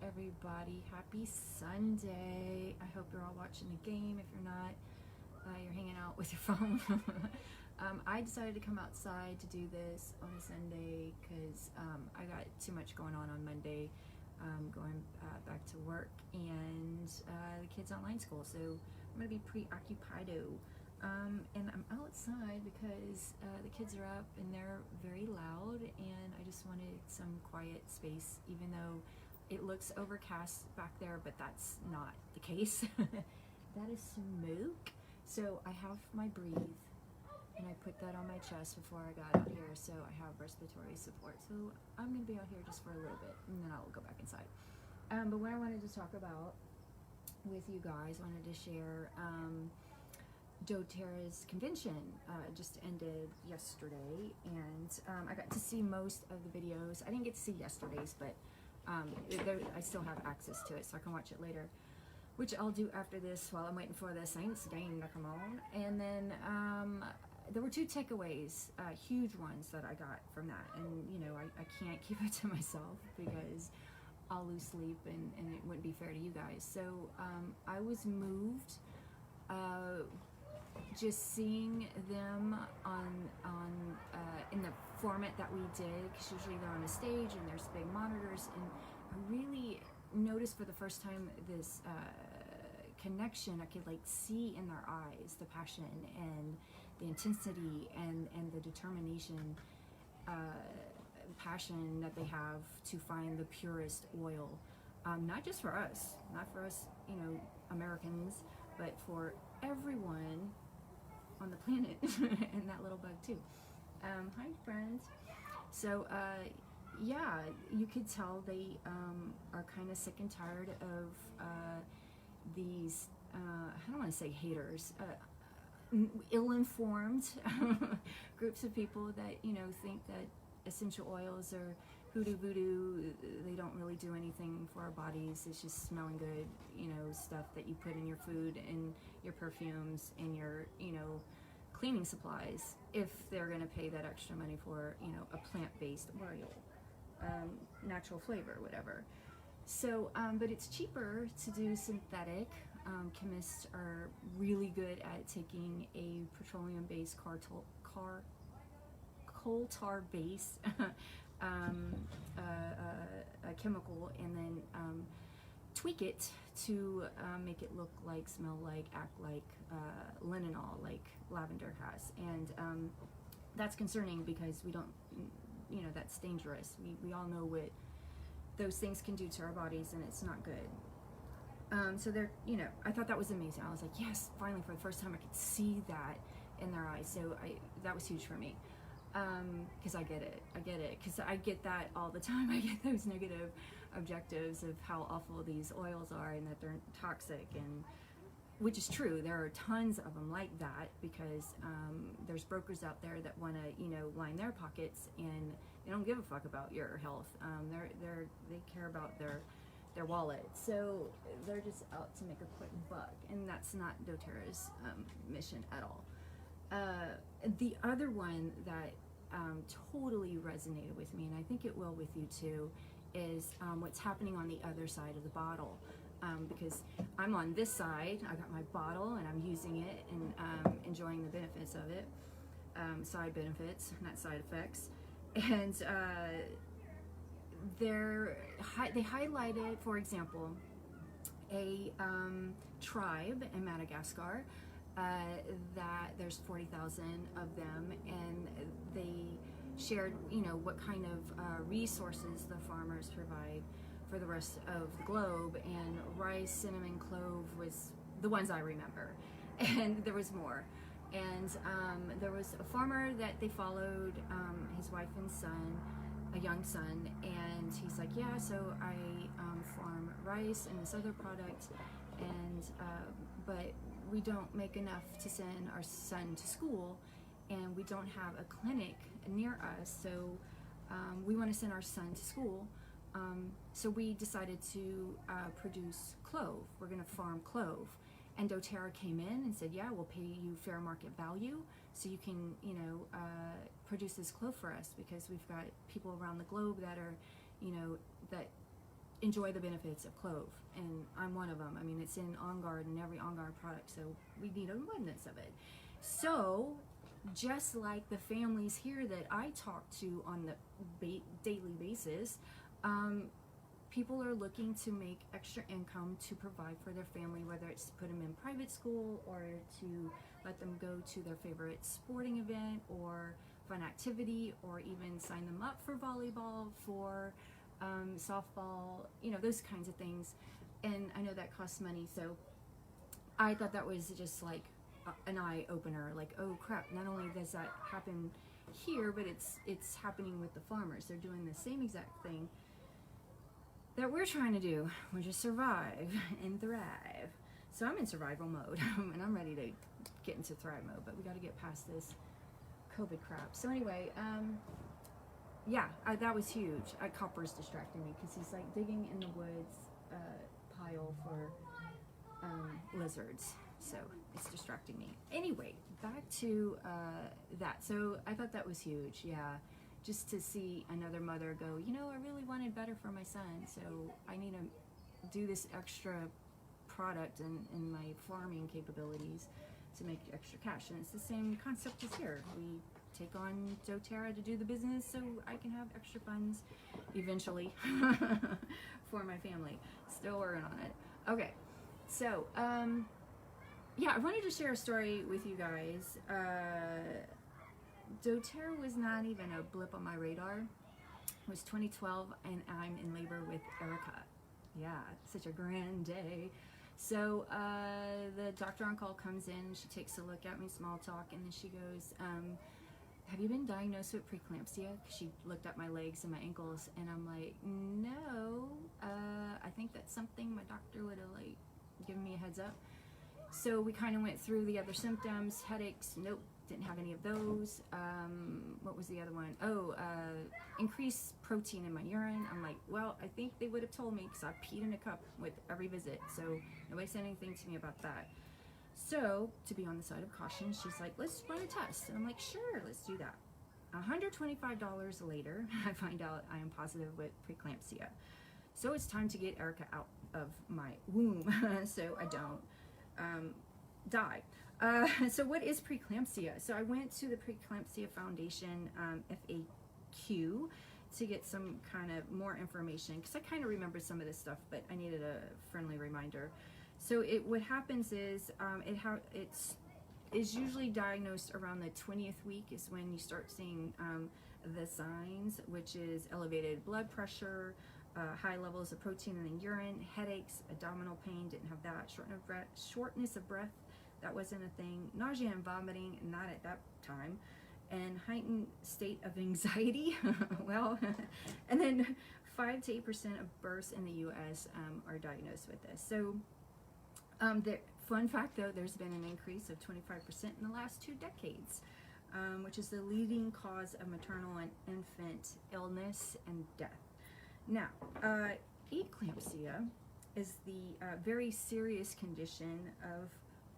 everybody. Happy Sunday. I hope you're all watching the game. If you're not, you're hanging out with your phone. I decided to come outside to do this on a Sunday because I got too much going on Monday, going back to work, and the kids' online school, so I'm going to be preoccupied. And I'm outside because the kids are up and they're very loud, and I just wanted some quiet space, even though it looks overcast back there, but that's not the case. That is smoke. So I have my Breathe, and I put that on my chest before I got out here, so I have respiratory support. So I'm going to be out here just for a little bit, and then I'll go back inside. But what I wanted to talk about with you guys, I wanted to share doTERRA's convention just ended yesterday, and I got to see most of the videos. I didn't get to see yesterday's, but I still have access to it, so I can watch it later, which I'll do after this while I'm waiting for the Saints game to come on. And then there were two takeaways, huge ones that I got from that, and you know, I can't keep it to myself because I'll lose sleep and it wouldn't be fair to you guys. So I was moved just seeing them on in the format that we did, because usually they're on a stage and there's big monitors, and I really noticed for the first time this connection. I could like see in their eyes the passion and the intensity and the determination, passion that they have to find the purest oil, not just for us, you know, Americans, but for everyone on the planet, and that little bug too. Hi friends. So yeah, you could tell they are kind of sick and tired of these I don't want to say haters, ill-informed groups of people that, you know, think that essential oils are hoodoo voodoo. They don't really do anything for our bodies. It's just smelling good, you know, stuff that you put in your food and your perfumes and your, you know, cleaning supplies, if they're going to pay that extra money for, you know, a plant-based oil, natural flavor, whatever. So but it's cheaper to do synthetic. Chemists are really good at taking a petroleum-based coal tar base a chemical, and then tweak it to make it look like, smell like, act like linalool, like lavender has. And that's concerning because we don't, you know, that's dangerous. We all know what those things can do to our bodies, and it's not good. So they're, you know, I thought that was amazing. I was like, yes, finally, for the first time I could see that in their eyes. So that was huge for me. Because I get it, because I get that all the time. I get those negative objectives of how awful these oils are and that they're toxic, and which is true. There are tons of them like that, because there's brokers out there that want to, you know, line their pockets, and they don't give a fuck about your health. They care about their wallet, so they're just out to make a quick buck, and that's not doTERRA's mission at all. The other one that totally resonated with me, and I think it will with you too, is what's happening on the other side of the bottle. Because I'm on this side, I got my bottle and I'm using it and enjoying the benefits of it, side benefits, not side effects. And they highlighted, for example, a tribe in Madagascar. That there's 40,000 of them, and they shared, you know, what kind of resources the farmers provide for the rest of the globe, and rice, cinnamon, clove was the ones I remember, and there was more. And there was a farmer that they followed, his wife and son, a young son, and he's like, yeah, so I farm rice and this other product, and but we don't make enough to send our son to school, and we don't have a clinic near us, so we want to send our son to school. So we decided to produce clove. We're going to farm clove. And doTERRA came in and said, yeah, we'll pay you fair market value so you can, you know, produce this clove for us, because we've got people around the globe that are, you know, that enjoy the benefits of clove, and I'm one of them. I mean, it's in On Guard and every On Guard product, so we need an abundance of it. So just like the families here that I talk to on the daily basis, people are looking to make extra income to provide for their family, whether it's to put them in private school or to let them go to their favorite sporting event or fun activity, or even sign them up for volleyball, for softball, you know, those kinds of things. And I know that costs money, so I thought that was just like an eye opener. Like, oh crap! Not only does that happen here, but it's happening with the farmers. They're doing the same exact thing that we're trying to do, which is survive and thrive. So I'm in survival mode, and I'm ready to get into thrive mode. But we got to get past this COVID crap. So anyway, yeah, that was huge. Copper's distracting me because he's like digging in the woods pile for lizards. So it's distracting me. Anyway, back to that. So I thought that was huge. Yeah, just to see another mother go, you know, I really wanted better for my son, so I need to do this extra product in my farming capabilities to make extra cash. And it's the same concept as here. We take on doTERRA to do the business so I can have extra funds eventually for my family. Still working on it. Okay, so yeah, I wanted to share a story with you guys. doTERRA was not even a blip on my radar. It was 2012 and I'm in labor with Erica. Yeah, such a grand day. So the doctor on call comes in, she takes a look at me, small talk, and then she goes, have you been diagnosed with preeclampsia? She looked at my legs and my ankles, and I'm like, no, I think that's something my doctor would have like given me a heads up. So we kind of went through the other symptoms. Headaches, nope, didn't have any of those. What was the other one? Oh, increased protein in my urine. I'm like, well, I think they would have told me because I peed in a cup with every visit. So nobody said anything to me about that. So to be on the side of caution, she's like, let's run a test. And I'm like, sure, let's do that. $125 later, I find out I am positive with preeclampsia. So it's time to get Erica out of my womb so I don't die. So what is preeclampsia? So I went to the Preeclampsia Foundation FAQ to get some kind of more information, because I kind of remembered some of this stuff, but I needed a friendly reminder. So what happens is it's usually diagnosed around the 20th week is when you start seeing the signs, which is elevated blood pressure, high levels of protein in the urine, headaches, abdominal pain, didn't have that, shortness of breath, that wasn't a thing, nausea and vomiting, not at that time, and heightened state of anxiety, well, and then 5 to 8% of births in the U.S. Are diagnosed with this. So the fun fact though, there's been an increase of 25% in the last 2 decades, which is the leading cause of maternal and infant illness and death. Now, eclampsia is the very serious condition of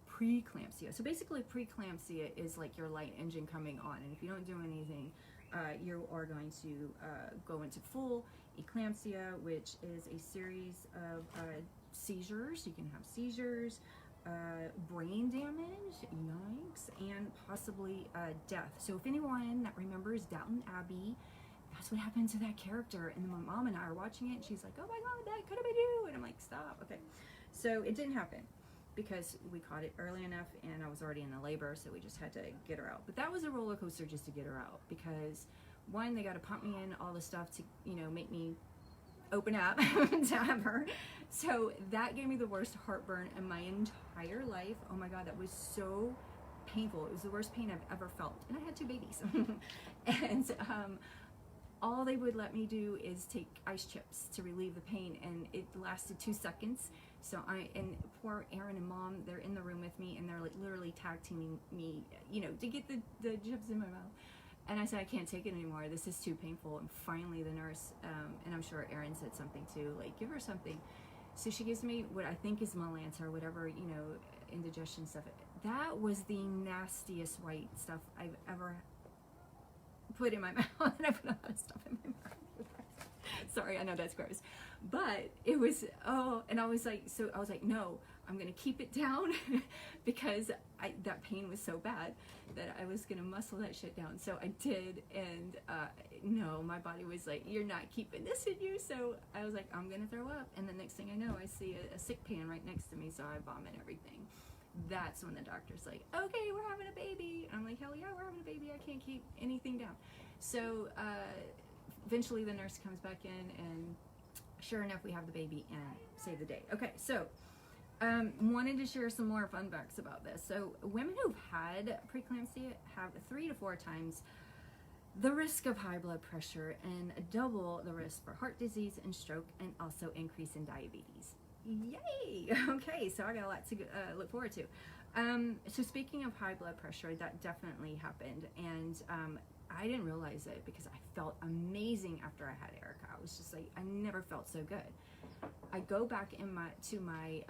preeclampsia. So basically preeclampsia is like your light engine coming on, and if you don't do anything, you are going to go into full eclampsia, which is a series of seizures. You can have seizures, brain damage, yikes, and possibly death. So if anyone that remembers Downton Abbey, that's what happened to that character. And then my mom and I are watching it, and she's like, oh my god, that could have been you. And I'm like, stop. Okay, so it didn't happen because we caught it early enough and I was already in the labor, so we just had to get her out. But that was a roller coaster just to get her out, because one, they got to pump me in all the stuff to, you know, make me open up to have her. So that gave me the worst heartburn in my entire life. Oh my god, that was so painful. It was the worst pain I've ever felt, and I had 2 babies. And all they would let me do is take ice chips to relieve the pain, and it lasted 2 seconds. So and poor Aaron and mom, they're in the room with me, and they're like literally tag teaming me, you know, to get the chips in my mouth. And I said, I can't take it anymore. This is too painful. And finally the nurse, and I'm sure Aaron said something too, like, give her something. So she gives me what I think is Malanta or whatever, you know, indigestion stuff. That was the nastiest white stuff I've ever put in my mouth. And I put a lot of stuff in my mouth. Sorry, I know that's gross. But it was, oh, and I was like, no, I'm going to keep it down because that pain was so bad that I was going to muscle that shit down. So I did, and no, my body was like, you're not keeping this in you. So I was like, I'm going to throw up. And the next thing I know, I see a sick pan right next to me, so I vomit everything. That's when the doctor's like, okay, we're having a baby. I'm like, hell yeah, we're having a baby. I can't keep anything down. So eventually the nurse comes back in, and sure enough, we have the baby and save the day. Okay, so wanted to share some more fun facts about this. So women who've had preeclampsia have 3 to 4 times the risk of high blood pressure and double the risk for heart disease and stroke, and also increase in diabetes. Yay! Okay, so I got a lot to look forward to. So speaking of high blood pressure, that definitely happened, and I didn't realize it because I felt amazing after I had Erica. I was just like, I never felt so good. I go back to my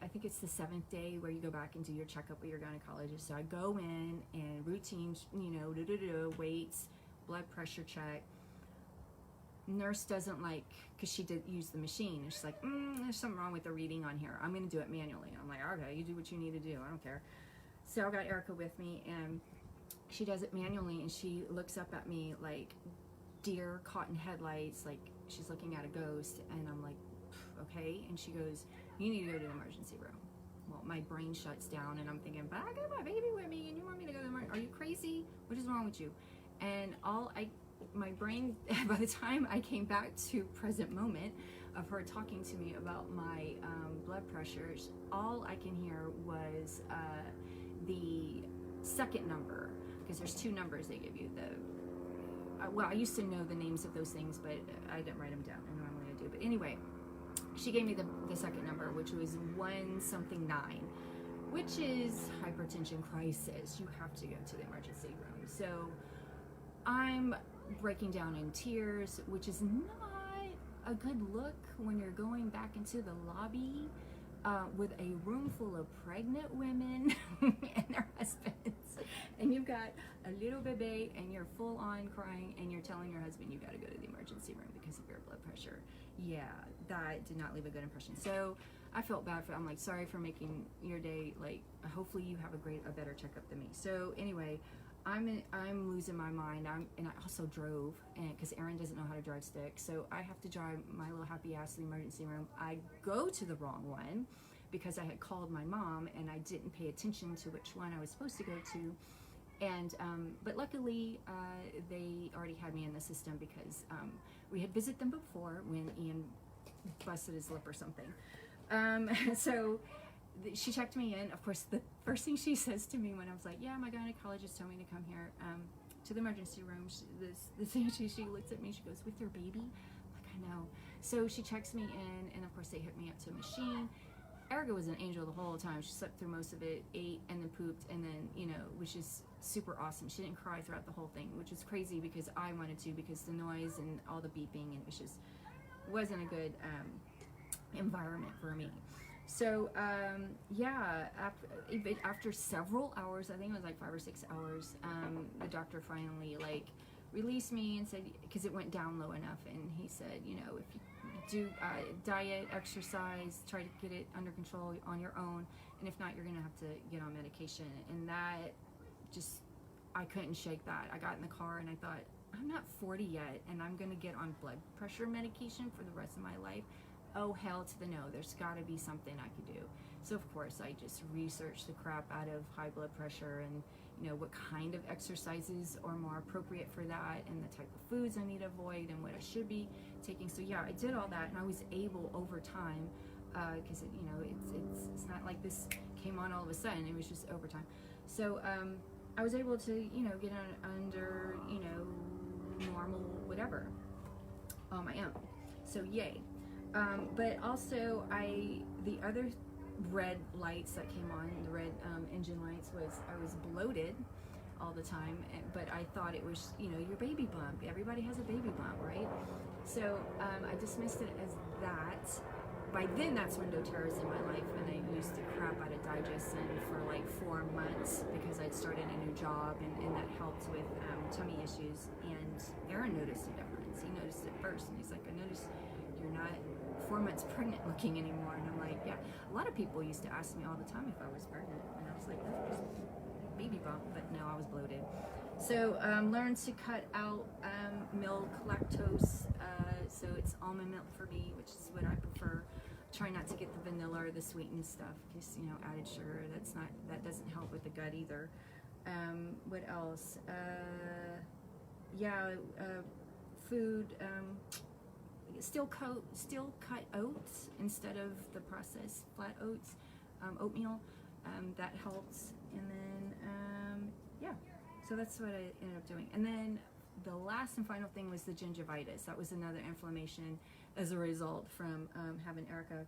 I think it's the 7th day where you go back and do your checkup with your gynecologist. So I go in and routine, weights, blood pressure check. Nurse doesn't like, because she did use the machine, and she's like, there's something wrong with the reading on here. I'm going to do it manually. I'm like, okay, you do what you need to do. I don't care. So I got Erica with me, and she does it manually, and she looks up at me like deer caught in headlights, like she's looking at a ghost, and I'm like, okay. And she goes, you need to go to the emergency room. Well, my brain shuts down, and I'm thinking, but I got my baby with me, and you want me to go to the emergency? Are you crazy? What is wrong with you? And my brain, by the time I came back to present moment of her talking to me about my blood pressures, all I can hear was the second number, because there's 2 numbers they give you. Well, I used to know the names of those things, but I didn't write them down, and normally I do. But anyway, she gave me the second number, which was 1-something 9, which is hypertension crisis. You have to go to the emergency room. So I'm breaking down in tears, which is not a good look when you're going back into the lobby with a room full of pregnant women and their husbands, and you've got a little baby, and you're full on crying, and you're telling your husband you got to go to the emergency room because of your blood pressure. Yeah, that did not leave a good impression. So I felt bad I'm like, sorry for making your day, like, hopefully you have a better checkup than me. So anyway, I'm losing my mind. And I also drove, and because Aaron doesn't know how to drive stick, so I have to drive my little happy ass to the emergency room. I go to the wrong one because I had called my mom, and I didn't pay attention to which one I was supposed to go to. And but luckily they already had me in the system because we had visited them before when Ian busted his lip or something. So she checked me in. Of course, the first thing she says to me when I was like, yeah, my gynecologist told me to come here to the emergency room, she looks at me, she goes, with your baby? I'm like, I know. So she checks me in, and of course they hooked me up to a machine. Erica was an angel the whole time. She slept through most of it, ate, and then pooped, and then, which is super awesome. She didn't cry throughout the whole thing, which is crazy because I wanted to, because the noise and all the beeping, and it wasn't a good environment for me. So yeah, after several hours, I think it was like 5 or 6 hours, the doctor finally released me and said, because it went down low enough, and he said, if you do diet, exercise, try to get it under control on your own, and if not, you're gonna have to get on medication. And that just, I couldn't shake that. I got in the car and I thought, I'm not 40 yet, and I'm gonna get on blood pressure medication for the rest of my life. Oh, hell to the no, there's gotta be something I could do. So of course I just researched the crap out of high blood pressure, and what kind of exercises are more appropriate for that, and the type of foods I need to avoid, and what I should be taking. So yeah, I did all that, and I was able over time, because it's not like this came on all of a sudden, it was just over time. So I was able to get under normal whatever on my own. So yay. But also the other red lights that came on, the red engine lights, was I was bloated all the time, but I thought it was, your baby bump. Everybody has a baby bump, right? So I dismissed it as that. By then, that's when doTERRA's in my life, and I used the crap out of Digestin for like 4 months because I'd started a new job, and that helped with tummy issues, and Aaron noticed a difference. months. He noticed it first, and he's like, I noticed you're not 4 months pregnant looking anymore. And I'm like, yeah. A lot of people used to ask me all the time if I was pregnant, and I was like, that was a baby bump, but no, I was bloated. So learn to cut out milk, lactose, so it's almond milk for me, which is what I prefer. Try not to get the vanilla or the sweetened stuff, because, you know, added sugar, that doesn't help with the gut either. What else? Food, still cut oats instead of the processed flat oats, oatmeal, that helps. And then yeah, so that's what I ended up doing. And then the last and final thing was the gingivitis. That was another inflammation as a result from having Erica.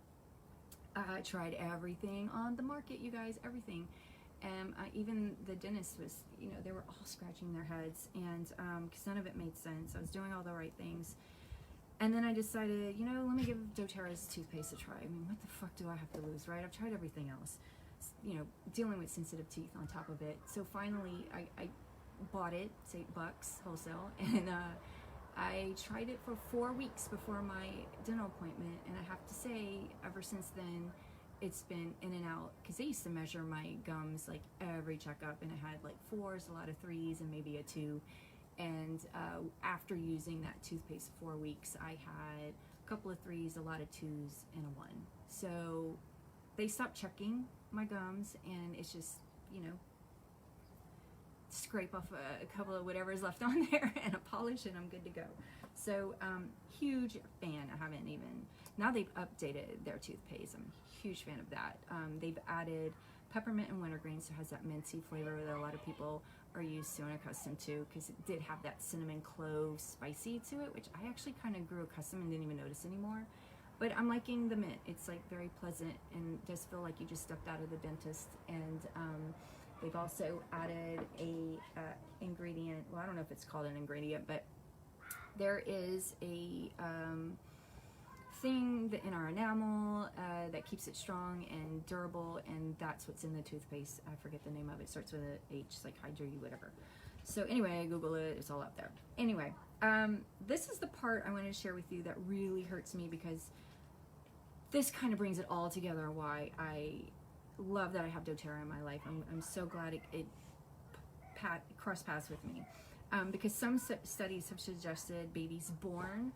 I tried everything on the market, you guys, everything. And even the dentist was, you know, they were all scratching their heads, and because none of it made sense. I was doing all the right things. And then I decided, you know, let me give doTERRA's toothpaste a try. I mean, what the fuck do I have to lose, right? I've tried everything else. You know, dealing with sensitive teeth on top of it. So finally, I bought it. It's $8 wholesale, and I tried it for 4 weeks before my dental appointment. And I have to say, ever since then, it's been in and out, because they used to measure my gums like every checkup, and it had like 4s, a lot of 3s, and maybe a 2. And after using that toothpaste 4 weeks, I had a couple of 3s, a lot of 2s, and a 1. So they stopped checking my gums, and it's just, you know, scrape off a couple of whatever's left on there and a polish, and I'm good to go. So huge fan. I haven't even, now they've updated their toothpaste. I'm a huge fan of that. They've added peppermint and wintergreen, so it has that minty flavor that a lot of people are used to and accustomed to, because it did have that cinnamon clove spicy to it, which I actually kind of grew accustomed and didn't even notice anymore. But I'm liking the mint. It's like very pleasant and does feel like you just stepped out of the dentist. And they've also added a ingredient. Well, I don't know if it's called an ingredient, but there is a thing that in our enamel that keeps it strong and durable, and that's what's in the toothpaste. I forget the name of it. It starts with an H, it's like Hydra, whatever. So anyway, Google it. It's all up there. Anyway, this is the part I wanted to share with you that really hurts me, because this kind of brings it all together, why I love that I have doTERRA in my life. I'm so glad it crossed paths with me, because some studies have suggested babies born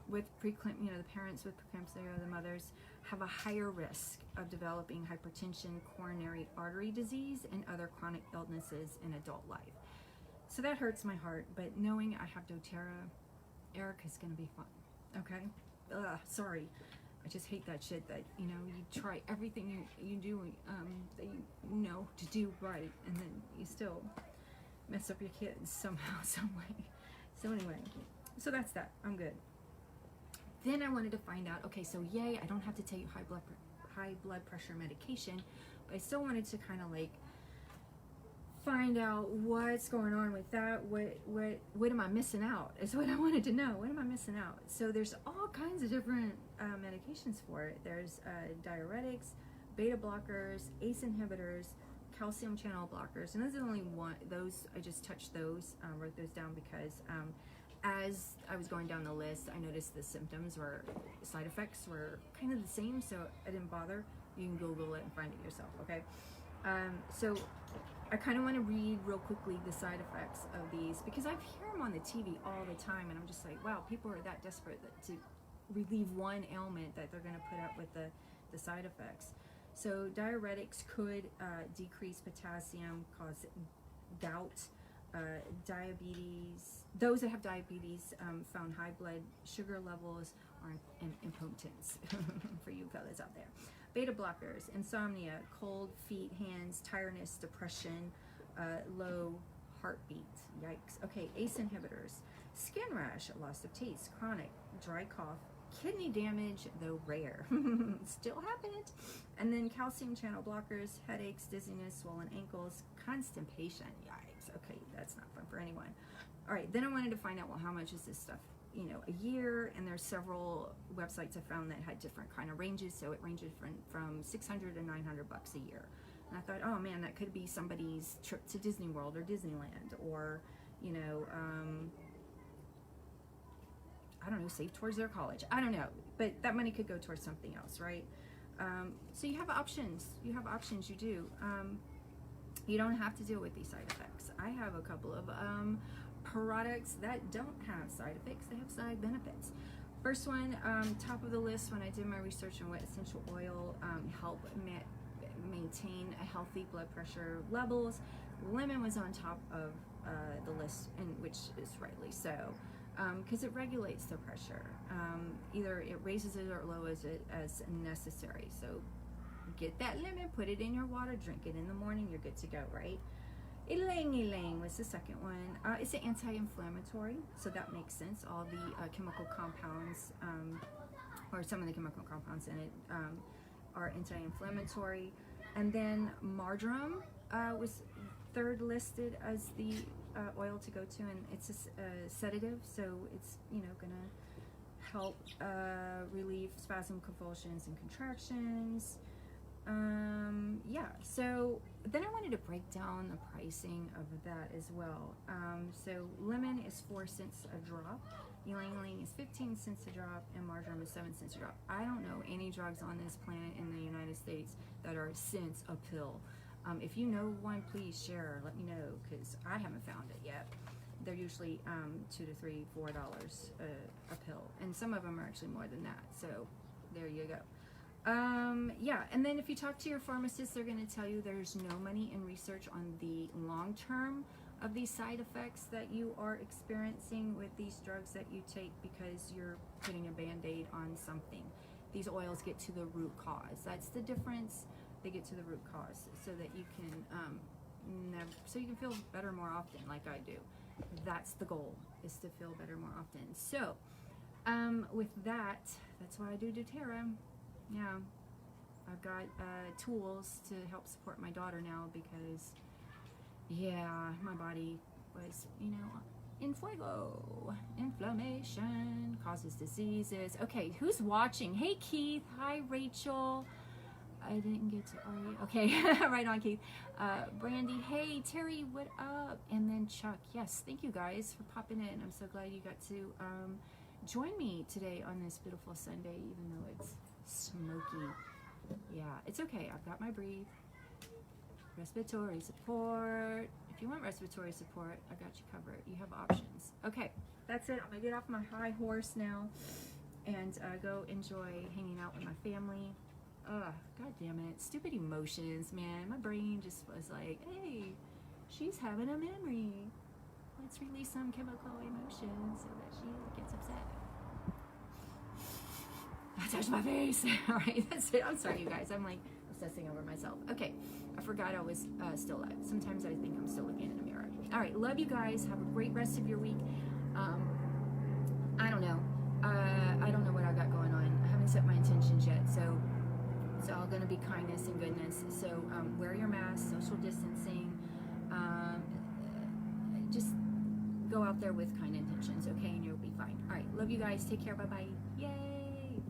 with preeclampsia, you know, the parents with preeclampsia or the mothers, have a higher risk of developing hypertension, coronary artery disease, and other chronic illnesses in adult life. So that hurts my heart, but knowing I have doTERRA, Erica's gonna be fine, okay? Sorry, I just hate that shit that, you know, you try everything you do that you know to do right, and then you still mess up your kids somehow, some way. So anyway, so that's that. I'm good. Then I wanted to find out, okay, so yay, I don't have to take high blood pressure medication, but I still wanted to kind of like find out what's going on with that. What am I missing out is what I wanted to know. What am I missing out? So there's all kinds of different medications for it. There's diuretics, beta blockers, ACE inhibitors, calcium channel blockers, and those are only one. Those I just touched those, wrote those down because as I was going down the list, I noticed the symptoms or side effects were kind of the same, so I didn't bother. You can Google it and find it yourself, okay? So I kind of want to read real quickly the side effects of these, because I hear them on the TV all the time, and I'm just like, wow, people are that desperate to relieve one ailment that they're going to put up with the side effects. So diuretics could decrease potassium, cause gout, diabetes. Those that have diabetes found high blood sugar levels or impotence for you fellas out there. Beta blockers, insomnia, cold feet, hands, tiredness, depression, low heartbeat. Yikes. Okay, ACE inhibitors, skin rash, loss of taste, chronic, dry cough, kidney damage, though rare. Still happening. And then calcium channel blockers, headaches, dizziness, swollen ankles, constipation. Yikes. Okay, that's not fun for anyone. All right, then I wanted to find out, well, how much is this stuff, you know, a year? And there's several websites I found that had different kind of ranges, so it ranges from $600 to $900 a year. And I thought, oh man, that could be somebody's trip to Disney World or Disneyland, or, you know, I don't know, save towards their college. I don't know, but that money could go towards something else, right? So you have options. You have options. You do. You don't have to deal with these side effects. I have a couple of products that don't have side effects. They have side benefits. First one, top of the list when I did my research on what essential oil help maintain a healthy blood pressure levels. Lemon was on top of the list, and which is rightly so, because it regulates the pressure. Either it raises it or lowers it as necessary. So get that lemon, put it in your water, drink it in the morning, you're good to go, right? Ylang was the second one. It's an anti-inflammatory, so that makes sense. All the chemical compounds, or some of the chemical compounds in it, are anti-inflammatory. And then marjoram was third listed as the oil to go to, and it's a sedative, so it's, you know, gonna help relieve spasm, convulsions, and contractions. Yeah, so then I wanted to break down the pricing of that as well. So lemon is 4 cents a drop, ylang is 15 cents a drop, and marjoram is 7 cents a drop. I don't know any drugs on this planet in the United States that are cents a pill. If you know one, please share, let me know, because I haven't found it yet. They're usually $2 to $3, $4 a pill, and some of them are actually more than that, so there you go. Yeah, and then if you talk to your pharmacist, they're going to tell you there's no money in research on the long term of these side effects that you are experiencing with these drugs that you take, because you're putting a band-aid on something. These oils get to the root cause. That's the difference. They get to the root cause so that you can feel better more often, like I do. That's the goal, is to feel better more often. So with that, that's why I do doTERRA. Yeah, I've got tools to help support my daughter now, because yeah, my body was, you know, in fuego. Inflammation causes diseases. Okay, who's watching? Hey Keith, hi Rachel. I didn't get to Ari. Okay, right on, Keith. Brandy, hey Terry, what up? And then Chuck, yes, thank you guys for popping in. I'm so glad you got to join me today on this beautiful Sunday, even though it's smoky. Yeah, it's okay. I've got my breathe. Respiratory support. If you want respiratory support, I got you covered. You have options. Okay, that's it. I'm gonna get off my high horse now and go enjoy hanging out with my family. God damn it. Stupid emotions, man. My brain just was like, hey, she's having a memory. Let's release some chemical emotions so that she gets upset. I touched my face. All right, that's it. I'm sorry, you guys. I'm like obsessing over myself. Okay, I forgot I was still alive. Sometimes I think I'm still looking in the mirror. All right, love you guys. Have a great rest of your week. I don't know. I don't know what I got going on. I haven't set my intentions yet, so it's all going to be kindness and goodness. So wear your mask, social distancing. Just go out there with kind intentions, okay, and you'll be fine. All right, love you guys. Take care. Bye-bye. Yay.